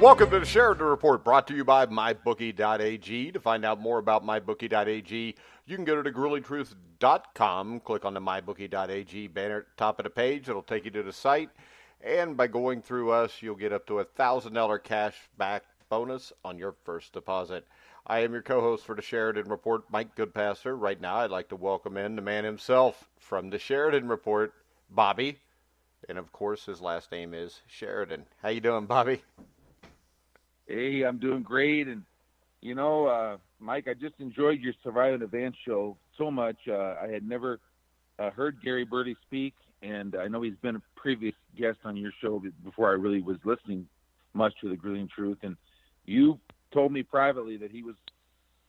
Welcome to the Sheridan Report, brought to you by MyBookie.AG. To find out more about MyBookie.AG, you can go to gruelingtruth.com, click on the MyBookie.AG banner at the top of the page. It'll take you to the site, and by going through us, you'll get up to a $1,000 cash back bonus on your first deposit. I am your co-host for the Sheridan Report, Mike Goodpasser. Right now, I'd like to welcome in the man himself from the Sheridan Report, Bobby. And, of course, his last name is Sheridan. How you doing, Bobby? Hey, I'm doing great. And, Mike, I just enjoyed your Surviving Advance show so much. I had never heard Gary Burley speak, and I know he's been a previous guest on your show before I really was listening much to the Grueling Truth. And you told me privately that he was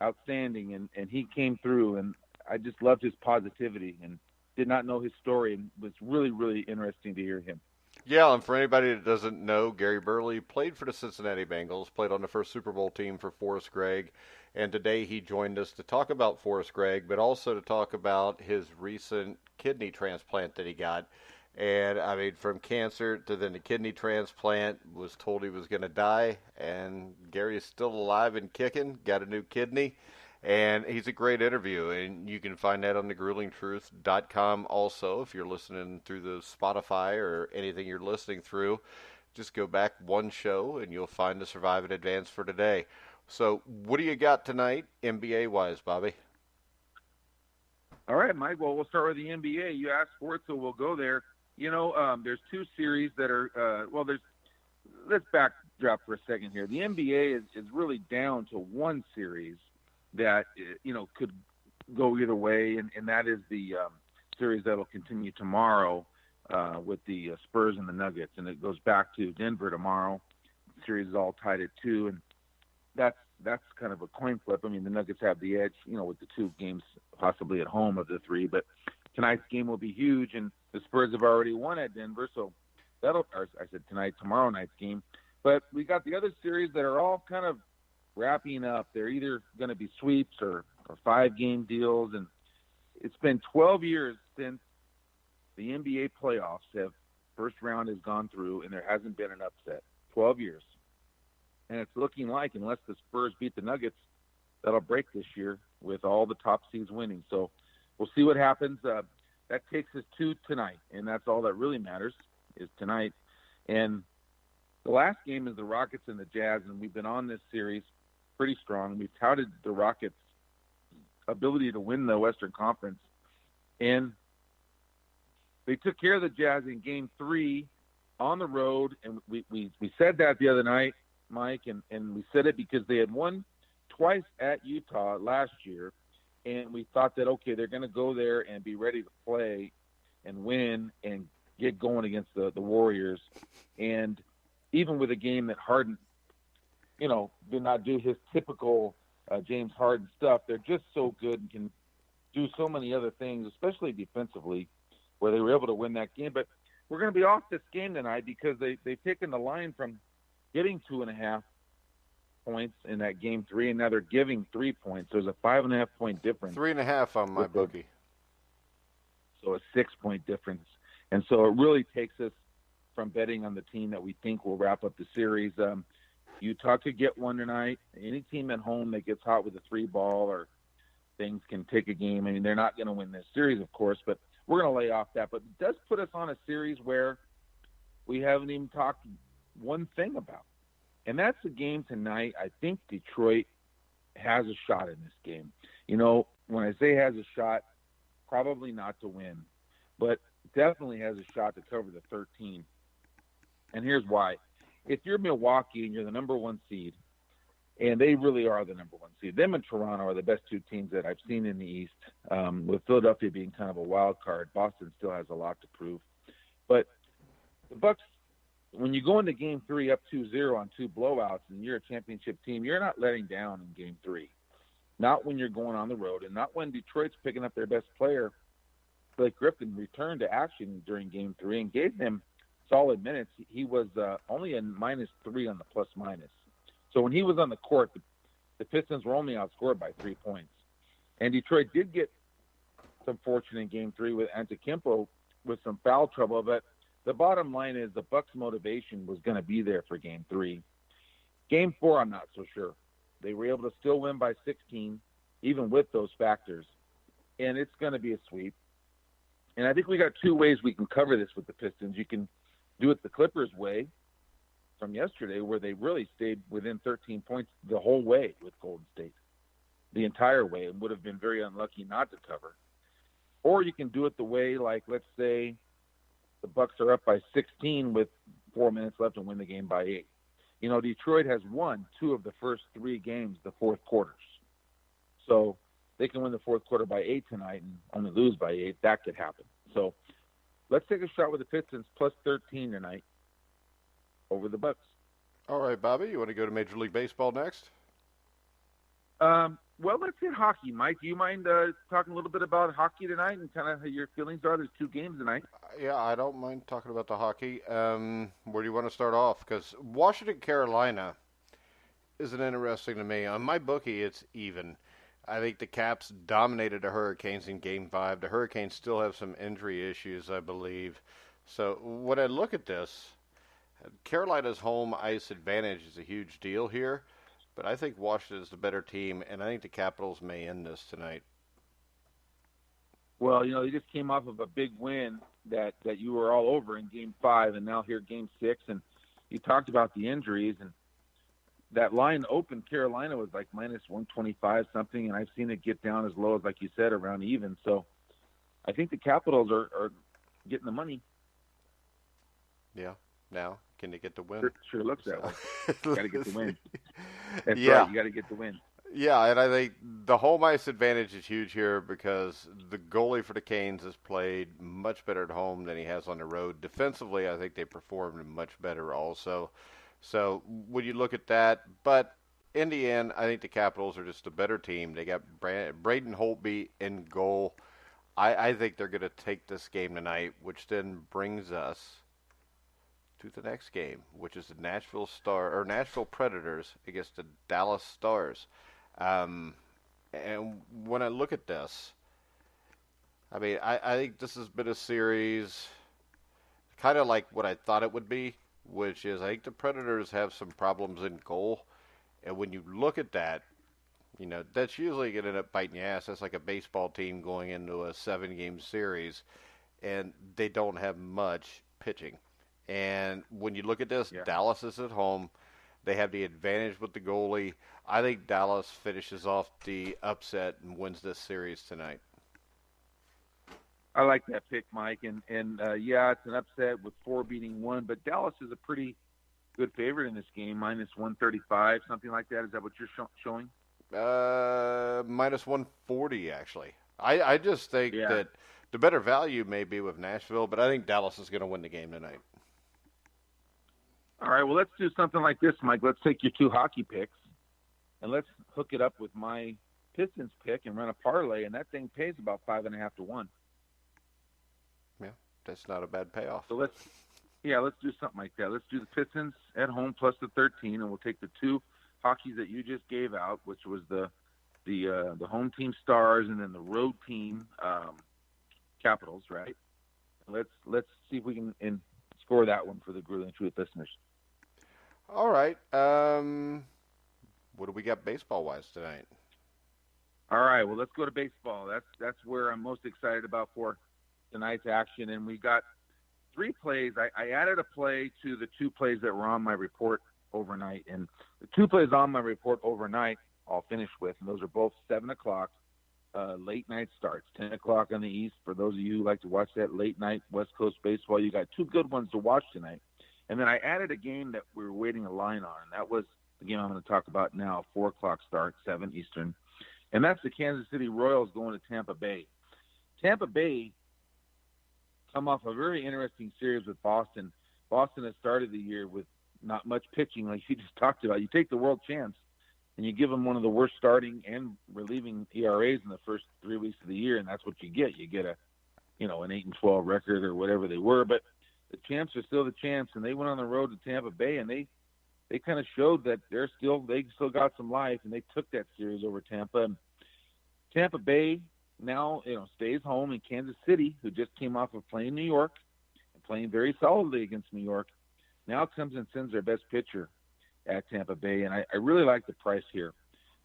outstanding, and he came through, and I just loved his positivity and did not know his story, and it was really, really interesting to hear him. Yeah, and for anybody that doesn't know, Gary Burley played for the Cincinnati Bengals, played on the first Super Bowl team for Forrest Gregg, and today he joined us to talk about Forrest Gregg, but also to talk about his recent kidney transplant that he got. And, I mean, from cancer to then the kidney transplant, was told he was going to die, and Gary is still alive and kicking, got a new kidney. And he's a great interview, and you can find that on the gruelingtruth.com also. If you're listening through the Spotify or anything you're listening through, just go back one show, and you'll find the Survive in Advance for today. So what do you got tonight, NBA-wise, Bobby? All right, Mike. Well, we'll start with the NBA. You asked for it, so we'll go there. There's two series that are let's backdrop for a second here. The NBA is really down to one series that, could go either way, and that is the series that will continue tomorrow with the Spurs and the Nuggets, and it goes back to Denver tomorrow. The series is all tied at 2, and that's kind of a coin flip. I mean, the Nuggets have the edge, with the 2 games possibly at home of the 3, but tonight's game will be huge, and the Spurs have already won at Denver, so tomorrow night's game. But we got the other series that are all kind of wrapping up. They're either going to be sweeps or 5-game deals, and it's been 12 years since the NBA playoffs first round has gone through, and there hasn't been an upset. 12 years. And it's looking like, unless the Spurs beat the Nuggets, that'll break this year with all the top seeds winning. So we'll see what happens. That takes us to tonight, and that's all that really matters is tonight. And the last game is the Rockets and the Jazz, and we've been on this series pretty strong. We've touted the Rockets' ability to win the Western Conference, and they took care of the Jazz in Game 3 on the road, and we said that the other night, Mike, and we said it because they had won twice at Utah last year, and we thought that, okay, they're going to go there and be ready to play and win and get going against the Warriors. And even with a game that Harden, did not do his typical James Harden stuff, they're just so good and can do so many other things, especially defensively, where they were able to win that game. But we're going to be off this game tonight because they've taken the line from getting 2.5 points in that Game 3, and now they're giving 3 points. There's a 5.5 point difference. 3.5 on my bookie. So a 6-point difference. And so it really takes us from betting on the team that we think will wrap up the series. Utah could get one tonight. Any team at home that gets hot with a 3-ball or things can take a game. I mean, they're not going to win this series, of course, but we're going to lay off that. But it does put us on a series where we haven't even talked one thing about. And that's the game tonight. I think Detroit has a shot in this game. When I say has a shot, probably not to win, but definitely has a shot to cover the 13. And here's why. If you're Milwaukee and you're the number 1 seed, and they really are the number 1 seed, them and Toronto are the best 2 teams that I've seen in the East, with Philadelphia being kind of a wild card. Boston still has a lot to prove. But the Bucks, when you go into Game 3 up 2-0 on 2 blowouts and you're a championship team, you're not letting down in Game 3. Not when you're going on the road, and not when Detroit's picking up their best player. Blake Griffin returned to action during Game 3 and gave them solid minutes. He was only a -3 on the plus-minus. So when he was on the court, the Pistons were only outscored by 3 points. And Detroit did get some fortune in Game 3 with Antetokounmpo with some foul trouble, but the bottom line is the Bucks' motivation was going to be there for Game 3. Game 4, I'm not so sure. They were able to still win by 16, even with those factors. And it's going to be a sweep. And I think we got two ways we can cover this with the Pistons. You can do it the Clippers way from yesterday, where they really stayed within 13 points the whole way with Golden State, the entire way, and would have been very unlucky not to cover. Or you can do it the way, like, let's say the Bucks are up by 16 with 4 minutes left and win the game by 8. You know, Detroit has won 2 of the first 3 games, the fourth quarters. So they can win the fourth quarter by 8 tonight and only lose by 8. That could happen. So let's take a shot with the Pistons plus 13 tonight over the Bucks. All right, Bobby, you want to go to Major League Baseball next? Well, let's hit hockey. Mike, do you mind talking a little bit about hockey tonight and kind of how your feelings are? There's 2 games tonight. Yeah, I don't mind talking about the hockey. Where do you want to start off? Because Washington, Carolina isn't interesting to me. On MyBookie, it's even. I think the Caps dominated the Hurricanes in Game 5. The Hurricanes still have some injury issues, I believe. So when I look at this, Carolina's home ice advantage is a huge deal here. But I think Washington is the better team, and I think the Capitals may end this tonight. Well, you know, they just came off of a big win that you were all over in Game 5, and now here Game 6. And you talked about the injuries, and that line open, Carolina was like minus 125 something, and I've seen it get down as low as, like you said, around even. So I think the Capitals are getting the money. Yeah. Now, can they get the win? Sure looks that way. You got to get the win. That's yeah. right. You got to get the win. Yeah, and I think the home ice advantage is huge here because the goalie for the Canes has played much better at home than he has on the road. Defensively, I think they performed much better also. So when you look at that, but in the end, I think the Capitals are just a better team. They got Braden Holtby in goal. I think they're going to take this game tonight, which then brings us to the next game, which is the Nashville Predators against the Dallas Stars. And when I look at this, I mean, I think this has been a series kind of like what I thought it would be, which is I think the Predators have some problems in goal. And when you look at that, you know, that's usually going to end up biting your ass. That's like a baseball team going into a 7-game series, and they don't have much pitching. And when you look at this, Dallas is at home. They have the advantage with the goalie. I think Dallas finishes off the upset and wins this series tonight. I like that pick, Mike. And yeah, it's an upset with 4 beating 1, but Dallas is a pretty good favorite in this game, minus 135, something like that. Is that what you're showing? Minus 140, actually. I just think that the better value may be with Nashville, but I think Dallas is going to win the game tonight. All right, well, let's do something like this, Mike. Let's take your 2 hockey picks, and let's hook it up with my Pistons pick and run a parlay, and that thing pays about 5.5 to 1. Yeah, that's not a bad payoff. So let's do something like that. Let's do the Pistons at home plus the 13, and we'll take the 2 hockeys that you just gave out, which was the home team Stars and then the road team Capitals, right? Let's see if we can score that one for the Grueling Truth listeners. All right. What do we got baseball-wise tonight? All right. Well, let's go to baseball. That's where I'm most excited about for tonight's action. And we got 3 plays. I added a play to the 2 plays that were on my report overnight. And the 2 plays on my report overnight I'll finish with, and those are both 7 o'clock late night starts, 10 o'clock on the East. For those of you who like to watch that late night West Coast baseball, you got 2 good ones to watch tonight. And then I added a game that we were waiting a line on, and that was the game I'm going to talk about now, 4 o'clock start, 7 Eastern. And that's the Kansas City Royals going to Tampa Bay. Tampa Bay come off a very interesting series with Boston. Boston has started the year with not much pitching, like you just talked about. You take the world champs, and you give them one of the worst starting and relieving ERAs in the first 3 weeks of the year, and that's what you get. You get an 8-12 record or whatever they were, but the champs are still the champs, and they went on the road to Tampa Bay, and they kind of showed that they still got some life, and they took that series over Tampa. And Tampa Bay now stays home, in Kansas City, who just came off of playing New York and playing very solidly against New York, now comes and sends their best pitcher. at Tampa Bay, and I really like the price here.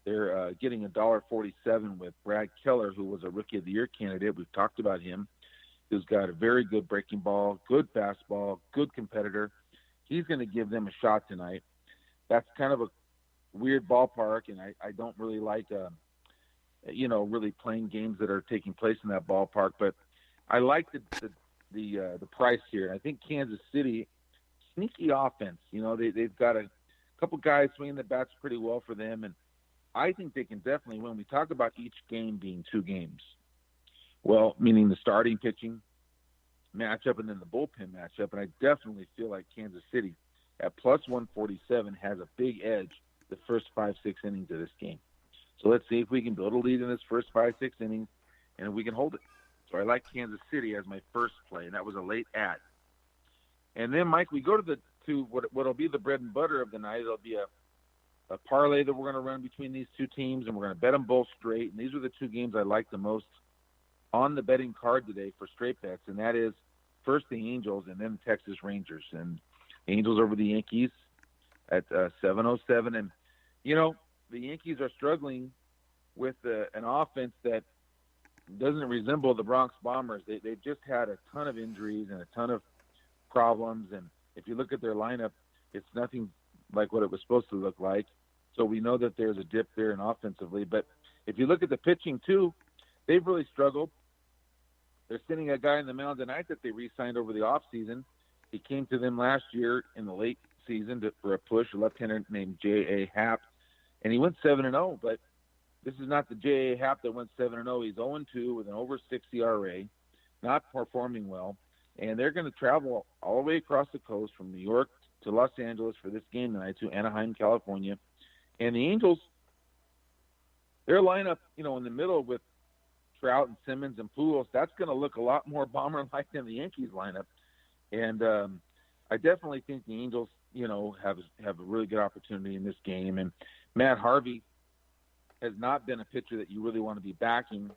They're getting $1.47 with Brad Keller, who was a Rookie of the Year candidate. We've talked about him. Who's got a very good breaking ball, good fastball, good competitor. He's going to give them a shot tonight. That's kind of a weird ballpark, and I don't really like, really playing games that are taking place in that ballpark. But I like the price here. I think Kansas City, sneaky offense. They've got a couple guys swinging the bats pretty well for them, and I think they can definitely win. We talk about each game being 2 games. Well, meaning the starting pitching matchup and then the bullpen matchup. And I definitely feel like Kansas City at plus 147 has a big edge the first 5-6 innings of this game. So let's see if we can build a lead in this first 5-6 innings and if we can hold it. So I like Kansas City as my first play, and that was a late ad. And then, Mike, we go to what'll be the bread and butter of the night. It'll be a parlay that we're going to run between these 2 teams, and we're going to bet them both straight. And these are the 2 games I like the most on the betting card today for straight bets, and that is first the Angels and then the Texas Rangers. And the Angels over the Yankees at 707. And, the Yankees are struggling with an offense that doesn't resemble the Bronx Bombers. They've just had a ton of injuries and a ton of problems. And if you look at their lineup, it's nothing like what it was supposed to look like. So we know that there's a dip there in offensively. But if you look at the pitching, too, they've really struggled. They're sending a guy in the mound tonight that they re-signed over the offseason. He came to them last year in the late season for a push, a left-hander named J.A. Happ, and he went 7-0. But this is not the J.A. Happ that went 7-0. He's 0-2 with an over 6 ERA, not performing well. And they're going to travel all the way across the coast from New York to Los Angeles for this game tonight to Anaheim, California. And the Angels, their lineup, in the middle with Trout and Simmons and Pujols, that's going to look a lot more Bomber-like than the Yankees lineup. And I definitely think the Angels, have a really good opportunity in this game. And Matt Harvey has not been a pitcher that you really want to be backing.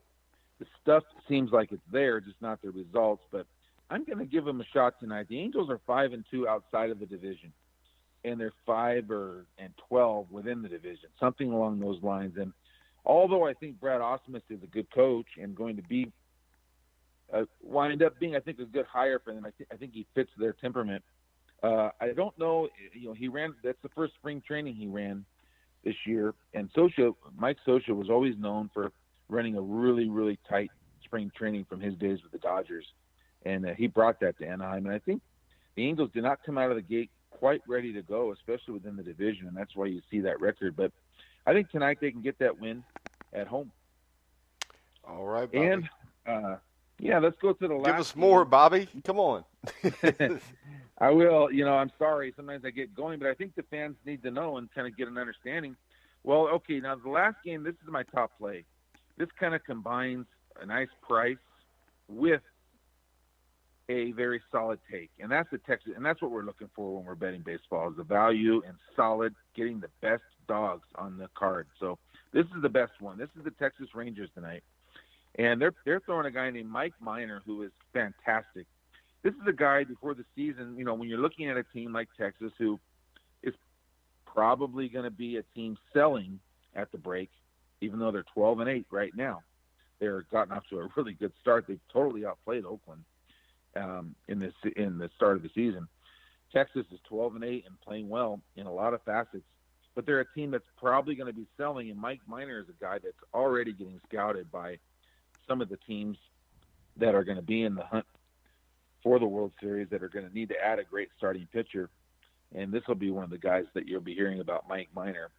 The stuff seems like it's there, just not the results. But I'm going to give him a shot tonight. The Angels are 5-2 outside of the division, and they're 5-12 within the division, something along those lines. And although I think Brad Ausmus is a good coach and going to be wind up being, I think, a good hire for them. I think he fits their temperament. I don't know. He ran. That's the first spring training he ran this year. And Mike Scioscia was always known for running a really, really tight spring training from his days with the Dodgers, and he brought that to Anaheim. And I think the Angels did not come out of the gate quite ready to go, especially within the division, and that's why you see that record. But I think tonight they can get that win at home. All right, Bobby. And let's go to the last. Give us more, Bobby. Come on. I will. I'm sorry. Sometimes I get going, but I think the fans need to know and kind of get an understanding. Well, okay, now the last game, this is my top play. This kind of combines a nice price with a very solid take, and that's the Texas, and that's what we're looking for when we're betting baseball, is the value and solid, getting the best dogs on the card. So this is the best one. This is the Texas Rangers tonight, and they're throwing a guy named Mike Minor, who is fantastic. This is a guy before the season, when you're looking at a team like Texas, who is probably going to be a team selling at the break, even though they're 12-8 right now. They're gotten off to a really good start. They've totally outplayed Oakland in the start of the season. Texas is 12-8 and playing well in a lot of facets, but they're a team that's probably going to be selling. And Mike Minor is a guy that's already getting scouted by some of the teams that are going to be in the hunt for the World Series, that are going to need to add a great starting pitcher. And this will be one of the guys that you'll be hearing about, Mike Minor,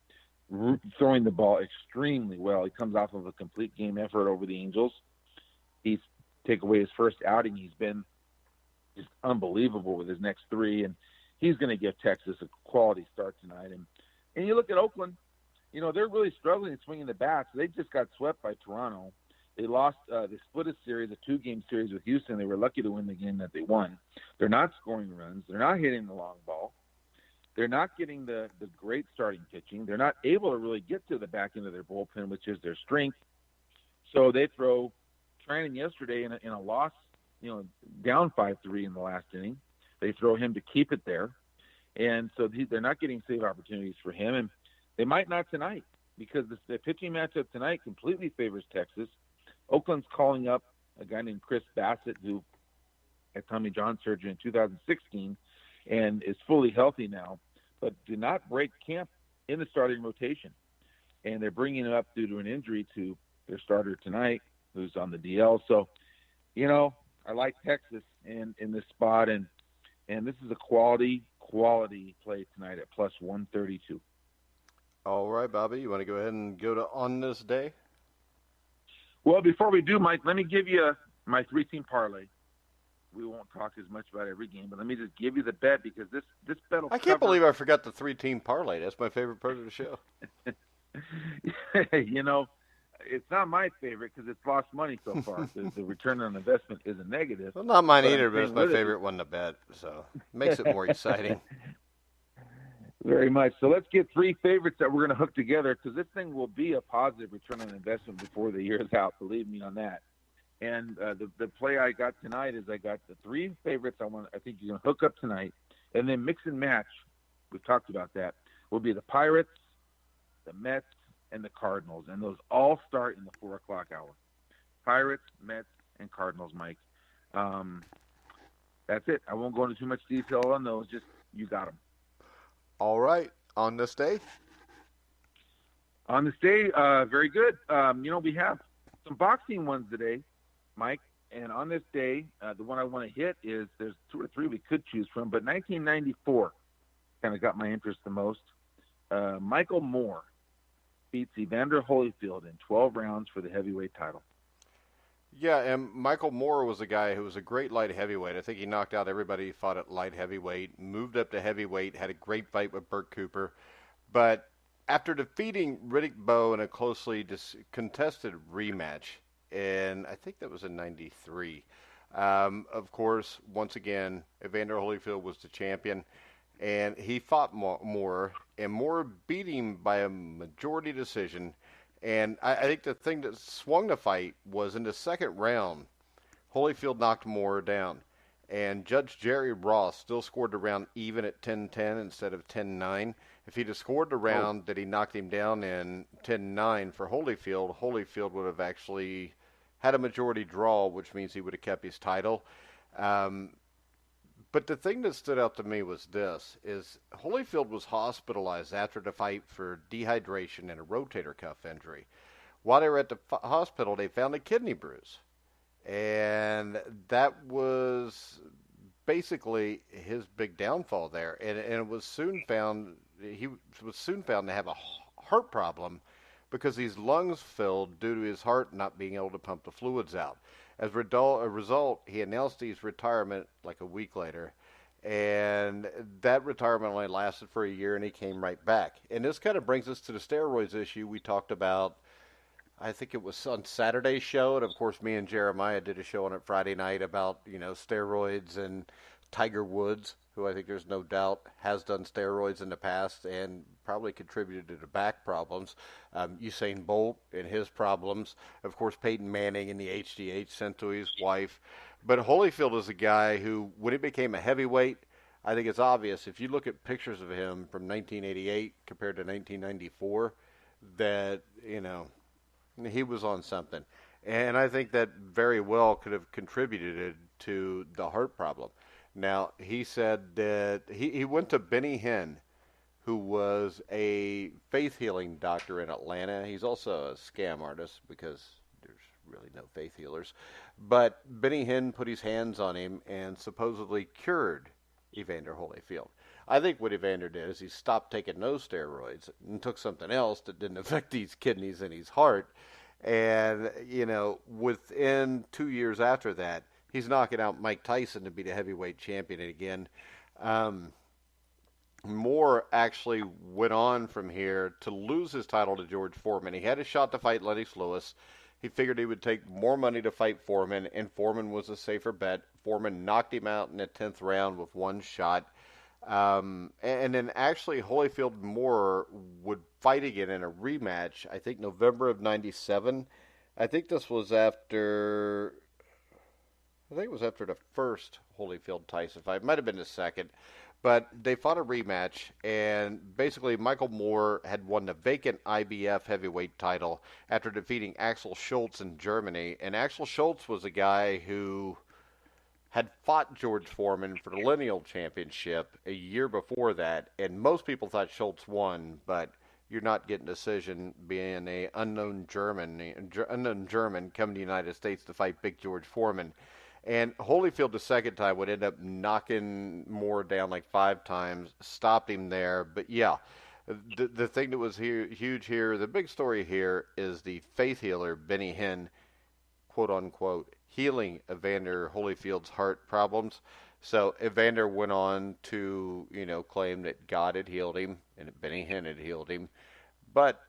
throwing the ball extremely well. He comes off of a complete game effort over the Angels. He's take away his first outing. He's been just unbelievable with his next 3, and he's going to give Texas a quality start tonight. And you look at Oakland, they're really struggling swinging the bats. They just got swept by Toronto. They lost, they split a series, a 2-game series with Houston. They were lucky to win the game that they won. They're not scoring runs. They're not hitting the long ball. They're not getting the great starting pitching. They're not able to really get to the back end of their bullpen, which is their strength. So they throw Trinan yesterday in a loss, down 5-3 in the last inning. They throw him to keep it there. And so they're not getting save opportunities for him, and they might not tonight because the pitching matchup tonight completely favors Texas. Oakland's calling up a guy named Chris Bassett, who had Tommy John surgery in 2016 and is fully healthy now, but did not break camp in the starting rotation. And they're bringing him up due to an injury to their starter tonight, who's on the DL. So, I like Texas in this spot, and this is a quality play tonight at plus 132. All right, Bobby, you want to go ahead and go to On This Day? Well, before we do, Mike, let me give you my 3-team parlay. We won't talk as much about every game, but let me just give you the bet because this bet will I can't believe I forgot the 3-team parlay. That's my favorite part of the show. It's not my favorite because it's lost money so far. The return on investment is a negative. Well, not mine either, but it's my favorite one to bet, so it makes it more exciting. Very much. So let's get 3 favorites that we're going to hook together because this thing will be a positive return on investment before the year is out. Believe me on that. And the play I got tonight is I got the 3 favorites I think you're going to hook up tonight, and then mix and match. We've talked about that. Will be the Pirates, the Mets, and the Cardinals, and those all start in the 4 o'clock hour. Pirates, Mets, and Cardinals, Mike. That's it. I won't go into too much detail on those. Just you got them. All right. On this day? On this day, very good. We have some boxing ones today, Mike. And on this day, the one I want to hit is there's 2 or 3 we could choose from, but 1994 kind of got my interest the most. Michael Moore beats Evander Holyfield in 12 rounds for the heavyweight title. Yeah, and Michael Moore was a guy who was a great light heavyweight. I think he knocked out everybody he fought at light heavyweight, moved up to heavyweight, had a great fight with Burt Cooper. But after defeating Riddick Bowe in a closely contested rematch, and I think that was in 93, of course, once again, Evander Holyfield was the champion. And he fought Moore, and Moore beat him by a majority decision. And I think the thing that swung the fight was in the second round, Holyfield knocked Moore down. And Judge Jerry Ross still scored the round even at 10-10 instead of 10-9. If he'd have scored the round that he knocked him down in 10-9 for Holyfield, Holyfield would have actually had a majority draw, which means he would have kept his title. But the thing that stood out to me was this, is Holyfield was hospitalized after the fight for dehydration and a rotator cuff injury. While they were at the hospital, they found a kidney bruise. And that was basically his big downfall there. And it was soon found, he was soon found to have a heart problem because his lungs filled due to his heart not being able to pump the fluids out. As a result, he announced his retirement like a week later, and that retirement only lasted for a year, and he came right back. And this kind of brings us to the steroids issue we talked about. I think it was on Saturday's show, and of course me and Jeremiah did a show on it Friday night about, steroids and Tiger Woods, who I think there's no doubt has done steroids in the past and probably contributed to the back problems. Usain Bolt and his problems. Of course, Peyton Manning and the HGH sent to his wife. But Holyfield is a guy who, when he became a heavyweight, I think it's obvious, if you look at pictures of him from 1988 compared to 1994, that, he was on something. And I think that very well could have contributed to the heart problem. Now, he said that he went to Benny Hinn, who was a faith healing doctor in Atlanta. He's also a scam artist because there's really no faith healers. But Benny Hinn put his hands on him and supposedly cured Evander Holyfield. I think what Evander did is he stopped taking those steroids and took something else that didn't affect his kidneys and his heart. And, within 2 years after that, he's knocking out Mike Tyson to be the heavyweight champion again. Moore actually went on from here to lose his title to George Foreman. He had a shot to fight Lennox Lewis. He figured he would take more money to fight Foreman, and Foreman was a safer bet. Foreman knocked him out in the 10th round with one shot. And then actually Holyfield and Moore would fight again in a rematch, I think November of 97. I think this was after... I think it was after the first Holyfield-Tyson fight. It might have been the second. But they fought a rematch, and basically Michael Moore had won the vacant IBF heavyweight title after defeating Axel Schultz in Germany. And Axel Schultz was a guy who had fought George Foreman for the lineal championship a year before that, and most people thought Schultz won, but you're not getting a decision being a unknown German coming to the United States to fight Big George Foreman. And Holyfield the second time would end up knocking Moore down like 5 times, stopped him there. But yeah, the thing that was huge here, the big story here is the faith healer Benny Hinn, quote unquote, healing Evander Holyfield's heart problems. So Evander went on to, claim that God had healed him and that Benny Hinn had healed him. But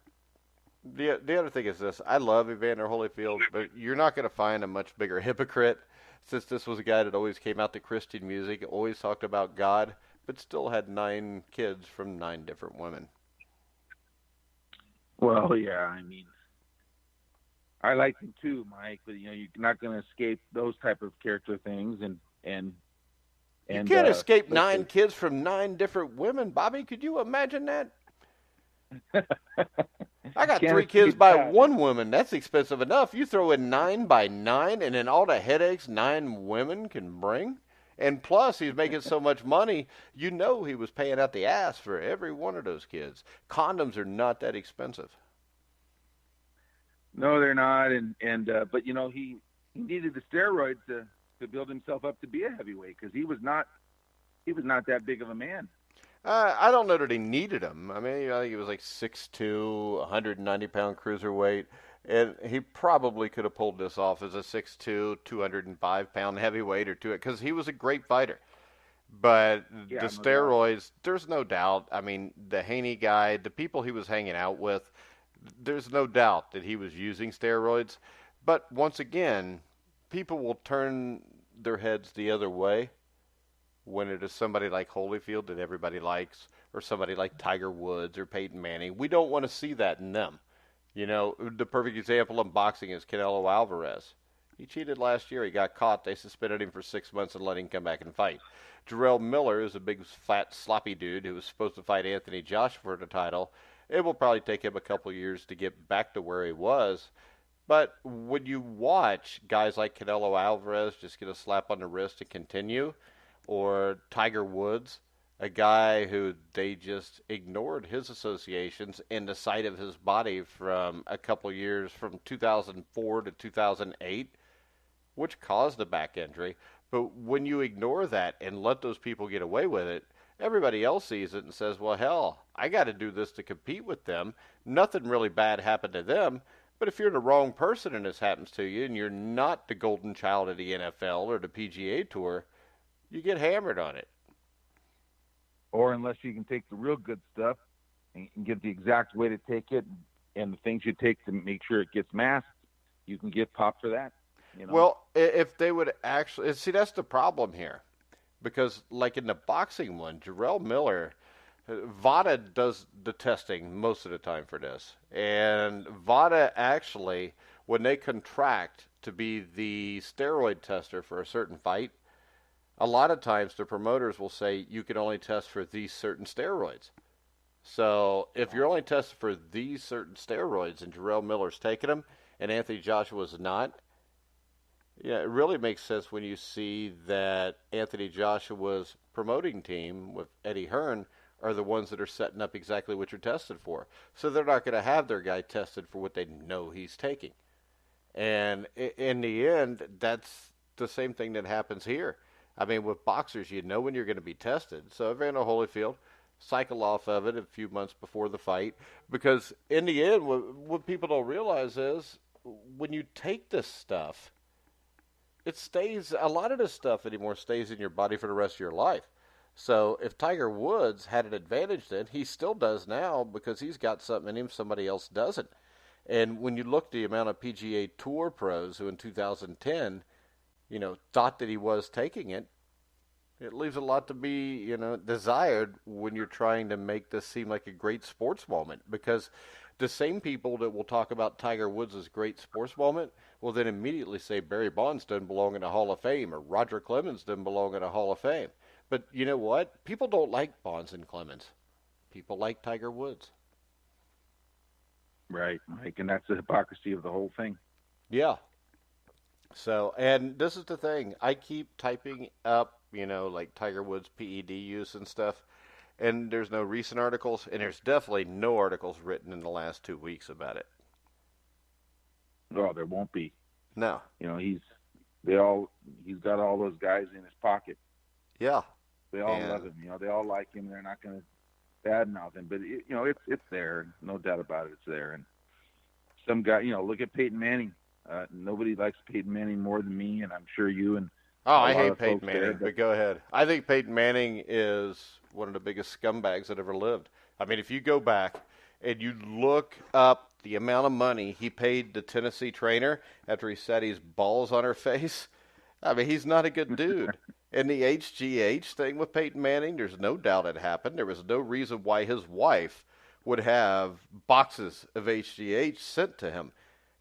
the other thing is this: I love Evander Holyfield, but you're not going to find a much bigger hypocrite, since this was a guy that always came out to Christian music, always talked about God, but still had 9 kids from 9 different women. Well, yeah, I mean, I like him too, Mike, but you're not going to escape those type of character things, and you can't escape 9 kids from 9 different women, Bobby. Could you imagine that? I got 3 kids by 1 woman. That's expensive enough. You throw in 9 by 9, and then all the headaches 9 women can bring. And plus, he's making so much money, he was paying out the ass for every one of those kids. Condoms are not that expensive. No, they're not. But he needed the steroids to build himself up to be a heavyweight, because he was not that big of a man. I don't know that he needed him. I mean, I think he was like 6'2", 190-pound cruiserweight, and he probably could have pulled this off as a 6'2", 205-pound heavyweight or two, because he was a great fighter. But the steroids, there's no doubt. I mean, the Haney guy, the people he was hanging out with, there's no doubt that he was using steroids. But once again, people will turn their heads the other way when it is somebody like Holyfield that everybody likes, or somebody like Tiger Woods or Peyton Manning. We don't want to see that in them. The perfect example in boxing is Canelo Alvarez. He cheated last year. He got caught. They suspended him for 6 months and let him come back and fight. Jarrell Miller is a big, fat, sloppy dude who was supposed to fight Anthony Joshua for the title. It will probably take him a couple years to get back to where he was. But when you watch guys like Canelo Alvarez just get a slap on the wrist to continue, or Tiger Woods, a guy who they just ignored his associations and the sight of his body from a couple years from 2004 to 2008, which caused a back injury. But when you ignore that and let those people get away with it, everybody else sees it and says, well, hell, I got to do this to compete with them. Nothing really bad happened to them. But if you're the wrong person and this happens to you and you're not the golden child of the NFL or the PGA Tour, you get hammered on it. Or unless you can take the real good stuff and get the exact way to take it, and the things you take to make sure it gets masked, you can get popped for that. Well, if they would actually... See, that's the problem here. Because, like in the boxing one, Jarrell Miller, VADA does the testing most of the time for this. And VADA actually, when they contract to be the steroid tester for a certain fight, a lot of times the promoters will say you can only test for these certain steroids. So if you're only tested for these certain steroids and Jarrell Miller's taking them and Anthony Joshua's not, yeah, it really makes sense when you see that Anthony Joshua's promoting team with Eddie Hearn are the ones that are setting up exactly what you're tested for. So they're not going to have their guy tested for what they know he's taking. And in the end, that's the same thing that happens here. I mean, with boxers, you know when you're going to be tested. So Evander Holyfield, cycle off of it a few months before the fight. Because in the end, what people don't realize is when you take this stuff, it stays, a lot of this stuff anymore stays in your body for the rest of your life. So if Tiger Woods had an advantage then, he still does now because he's got something in him somebody else doesn't. And when you look at the amount of PGA Tour pros who in 2010, thought that he was taking it, it leaves a lot to be, desired when you're trying to make this seem like a great sports moment. Because the same people that will talk about Tiger Woods' great sports moment will then immediately say Barry Bonds doesn't belong in the Hall of Fame or Roger Clemens doesn't belong in the Hall of Fame. But you know what? People don't like Bonds and Clemens. People like Tiger Woods. Right, Mike, and that's the hypocrisy of the whole thing. Yeah. So, and this is the thing. I keep typing up, like Tiger Woods PED use and stuff, and there's no recent articles, and there's definitely no articles written in the last 2 weeks about it. Oh, there won't be. No. He's got all those guys in his pocket. Yeah. They all love him. They all like him. They're not going to badmouth him, but it's there. No doubt about it. It's there. And some guy, look at Peyton Manning. Nobody likes Peyton Manning more than me, and I'm sure you and I hate Peyton Manning, but go ahead. I think Peyton Manning is one of the biggest scumbags that ever lived. I mean, if you go back and you look up the amount of money he paid the Tennessee trainer after he set his balls on her face, I mean, he's not a good dude. And the HGH thing with Peyton Manning, there's no doubt it happened. There was no reason why his wife would have boxes of HGH sent to him.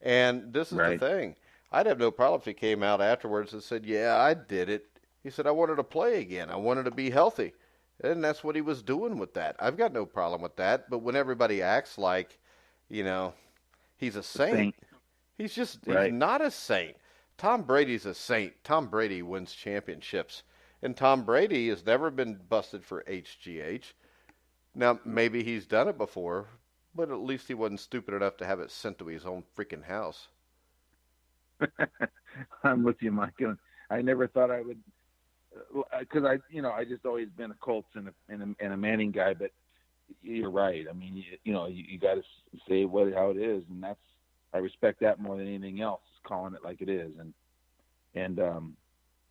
And this is the thing. I'd have no problem if he came out afterwards and said, yeah, I did it. He said, I wanted to play again. I wanted to be healthy. And that's what he was doing with that. I've got no problem with that. But when everybody acts like, he's a saint, he's not a saint. Tom Brady's a saint. Tom Brady wins championships. And Tom Brady has never been busted for HGH. Now, maybe he's done it before, but at least he wasn't stupid enough to have it sent to his own freaking house. I'm with you, Mike. I never thought I would, because I just always been a Colts and a Manning guy. But you're right. I mean, you got to say how it is, and I respect that more than anything else. Calling it like it is, and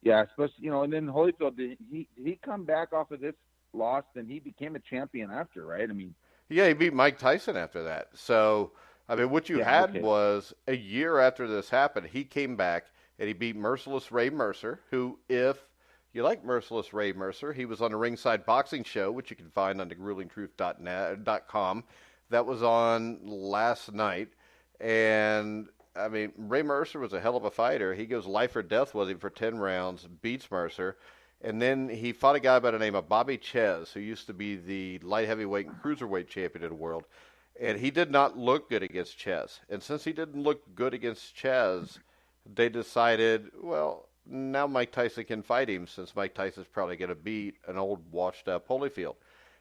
especially and then Holyfield, did he come back off of this loss, and he became a champion after, right? I mean, yeah, he beat Mike Tyson after that. So, I mean, what you had was a year after this happened, he came back and he beat Merciless Ray Mercer, who, if you like Merciless Ray Mercer, he was on the Ringside Boxing Show, which you can find on thegruelingtruth.com. That was on last night. And, I mean, Ray Mercer was a hell of a fighter. He goes life or death with him for 10 rounds, beats Mercer. And then he fought a guy by the name of Bobby Ches, who used to be the light heavyweight and cruiserweight champion of the world. And he did not look good against Ches. And since he didn't look good against Ches, they decided, well, now Mike Tyson can fight him, since Mike Tyson's probably going to beat an old washed-up Holyfield.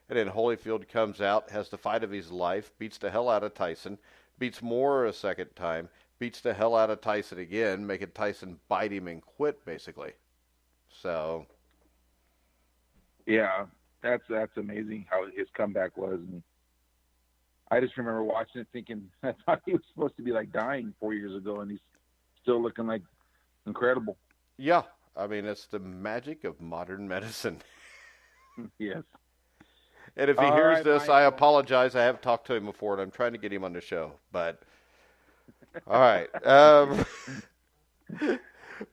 And then Holyfield comes out, has the fight of his life, beats the hell out of Tyson, beats Moore a second time, beats the hell out of Tyson again, making Tyson bite him and quit, basically. So... yeah, that's amazing how his comeback was. And I just remember watching it thinking, I thought he was supposed to be like dying 4 years ago, and he's still looking like incredible. Yeah, I mean, it's the magic of modern medicine. Yes. And if he hears this, I apologize. I have talked to him before, and I'm trying to get him on the show. But, all right.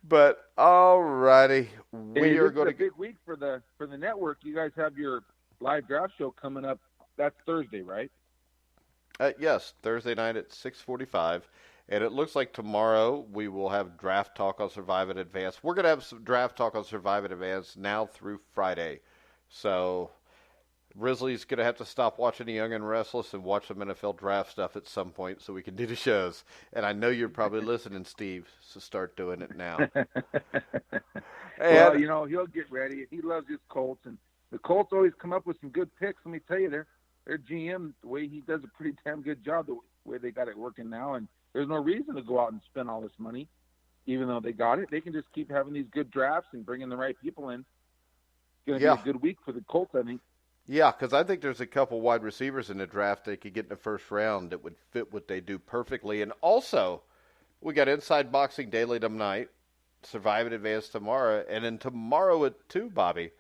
But all righty, are going to big week for the network. You guys have your live draft show coming up. That's Thursday, right? Yes, Thursday night at 6:45, and it looks like tomorrow we will have draft talk on Survive in Advance. We're going to have some draft talk on Survive in Advance now through Friday, so Risley's going to have to stop watching The Young and Restless and watch some NFL draft stuff at some point so we can do the shows. And I know you're probably listening, Steve, so start doing it now. Well, he'll get ready. He loves his Colts, and the Colts always come up with some good picks. Let me tell you, their GM, the way he does a pretty damn good job, the way they got it working now, and there's no reason to go out and spend all this money, even though they got it. They can just keep having these good drafts and bringing the right people in. It's going to be a good week for the Colts, I think. Yeah, because I think there's a couple wide receivers in the draft they could get in the first round that would fit what they do perfectly. And also, we got Inside Boxing Daily tonight, Survive in Advance tomorrow, and then tomorrow at 2, Bobby,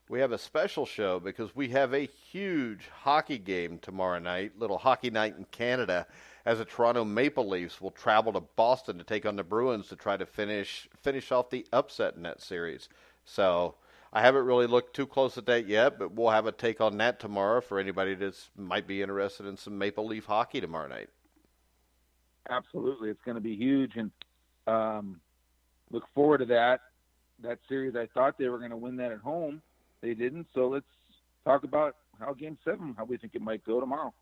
we have a special show because we have a huge hockey game tomorrow night, little hockey night in Canada, as the Toronto Maple Leafs will travel to Boston to take on the Bruins to try to finish off the upset in that series. So I haven't really looked too close at that yet, but we'll have a take on that tomorrow for anybody that might be interested in some Maple Leaf hockey tomorrow night. Absolutely. It's going to be huge, and look forward to that series. I thought they were going to win that at home, They didn't. So let's talk about how Game 7, how we think it might go tomorrow.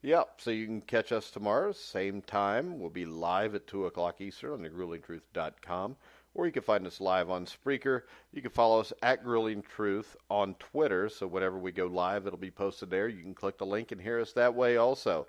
Yep, so you can catch us tomorrow, same time. We'll be live at 2 o'clock Eastern on thegruelingtruth.com, or you can find us live on Spreaker. You can follow us at Grueling Truth on Twitter, so whenever we go live, it'll be posted there. You can click the link and hear us that way also.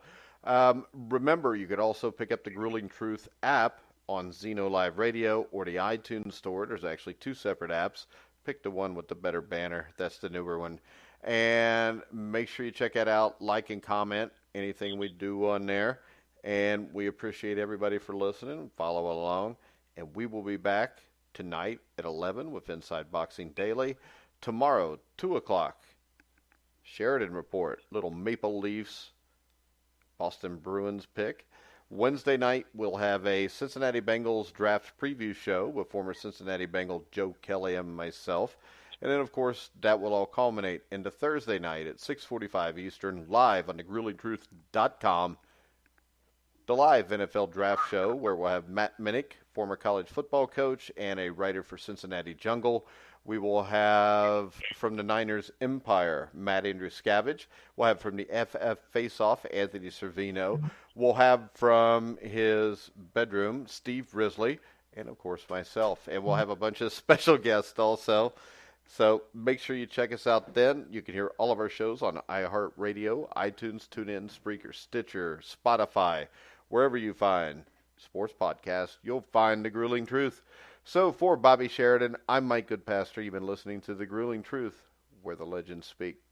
Remember, you could also pick up the Grueling Truth app on Zeno Live Radio or the iTunes Store. There's actually two separate apps. Pick the one with the better banner. That's the newer one. And make sure you check that out, like and comment anything we do on there. And we appreciate everybody for listening. Follow along. And we will be back tonight at 11 with Inside Boxing Daily. Tomorrow, 2 o'clock, Sheridan Report, little Maple Leafs, Boston Bruins pick. Wednesday night, we'll have a Cincinnati Bengals draft preview show with former Cincinnati Bengal Joe Kelly and myself. And then, of course, that will all culminate into Thursday night at 6:45 Eastern, live on thegruelingtruth.com. The live NFL draft show where we'll have Matt Minnick, former college football coach and a writer for Cincinnati Jungle. We will have from the Niners Empire, Matt Andrew-Scavage. We'll have from the FF Faceoff, Anthony Servino. We'll have from his bedroom, Steve Risley, and, of course, myself. And we'll have a bunch of special guests also. So make sure you check us out then. You can hear all of our shows on iHeartRadio, iTunes, TuneIn, Spreaker, Stitcher, Spotify. Wherever you find sports podcasts, you'll find The Grueling Truth. So for Bobby Sheridan, I'm Mike Goodpaster. You've been listening to The Grueling Truth, where the legends speak.